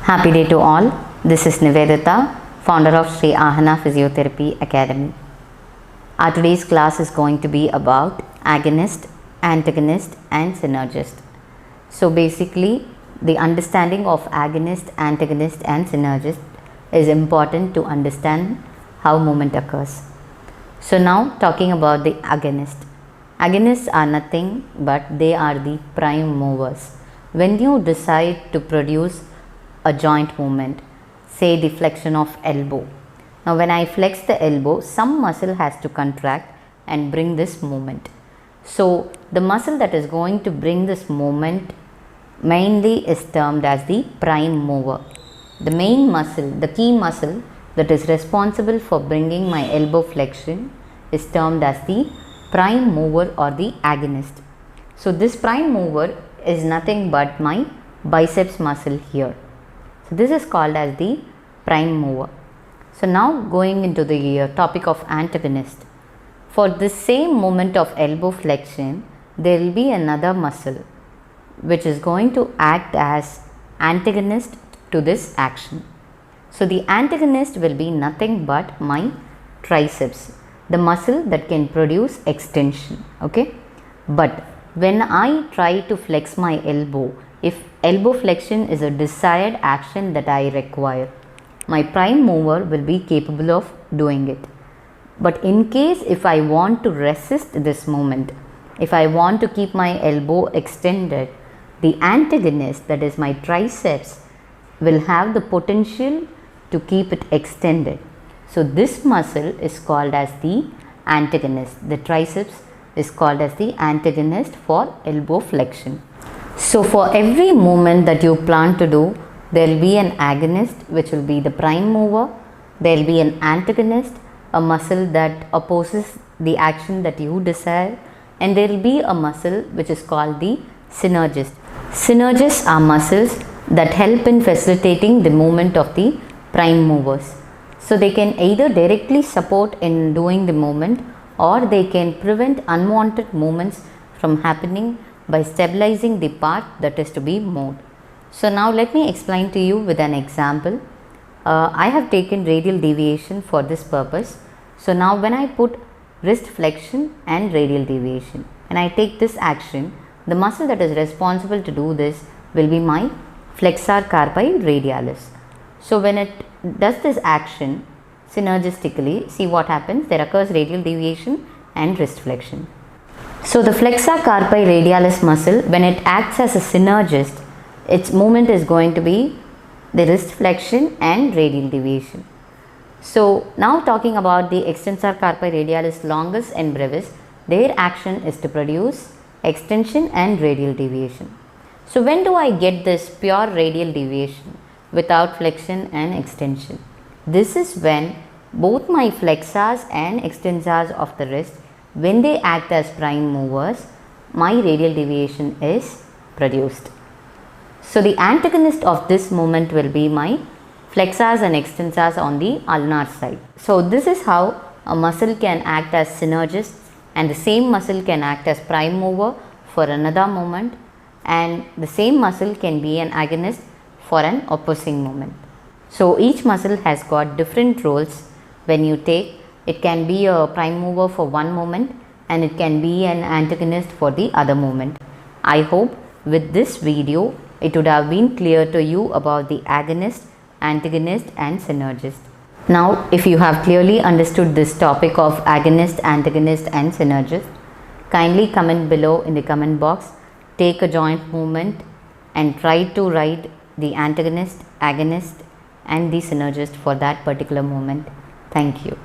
Happy day to all. This is Nivedita, founder of Sri Aahana Physiotherapy Academy. Our today's class is going to be about agonist, antagonist and synergist. So basically the understanding of agonist, antagonist and synergist is important to understand how movement occurs. So now talking about the agonist. Agonists are nothing but they are the prime movers. When you decide to produce a joint movement, say the flexion of elbow. Now when I flex the elbow, some muscle has to contract and bring this movement. So the muscle that is going to bring this movement mainly is termed as the prime mover. The main muscle, the key muscle that is responsible for bringing my elbow flexion is termed as the prime mover or the agonist. So this prime mover is nothing but my biceps muscle here. So this is called as the prime mover. So now going into the topic of antagonist. For the same moment of elbow flexion, there will be another muscle which is going to act as antagonist to this action. So the antagonist will be nothing but my triceps, the muscle that can produce extension. Okay, but when I try to flex my elbow, if elbow flexion is a desired action that I require, my prime mover will be capable of doing it. But in case if I want to resist this movement, if I want to keep my elbow extended, the antagonist, that is my triceps, will have the potential to keep it extended. So this muscle is called as the antagonist. The triceps is called as the antagonist for elbow flexion. So for every movement that you plan to do, there will be an agonist which will be the prime mover, there will be an antagonist, a muscle that opposes the action that you desire, and there will be a muscle which is called the synergist. Synergists are muscles that help in facilitating the movement of the prime movers. So they can either directly support in doing the movement or they can prevent unwanted movements from happening by stabilizing the part that is to be moved. So now let me explain to you with an example. I have taken radial deviation for this purpose. So now when I put wrist flexion and radial deviation and I take this action, the muscle that is responsible to do this will be my flexor carpi radialis. So when it does this action synergistically, see what happens, there occurs radial deviation and wrist flexion. So the flexor carpi radialis muscle, when it acts as a synergist, its movement is going to be the wrist flexion and radial deviation. So now talking about the extensor carpi radialis longus and brevis, their action is to produce extension and radial deviation. So when do I get this pure radial deviation without flexion and extension? This is when both my flexors and extensors of the wrist, when they act as prime movers, my radial deviation is produced. So the antagonist of this movement will be my flexors and extensors on the ulnar side. So this is how a muscle can act as synergist, and the same muscle can act as prime mover for another movement, and the same muscle can be an agonist for an opposing movement. So each muscle has got different roles when you take. It can be a prime mover for one movement and it can be an antagonist for the other movement. I hope with this video it would have been clear to you about the agonist, antagonist and synergist. Now if you have clearly understood this topic of agonist, antagonist and synergist, kindly comment below in the comment box, take a joint movement and try to write the antagonist, agonist and the synergist for that particular movement. Thank you.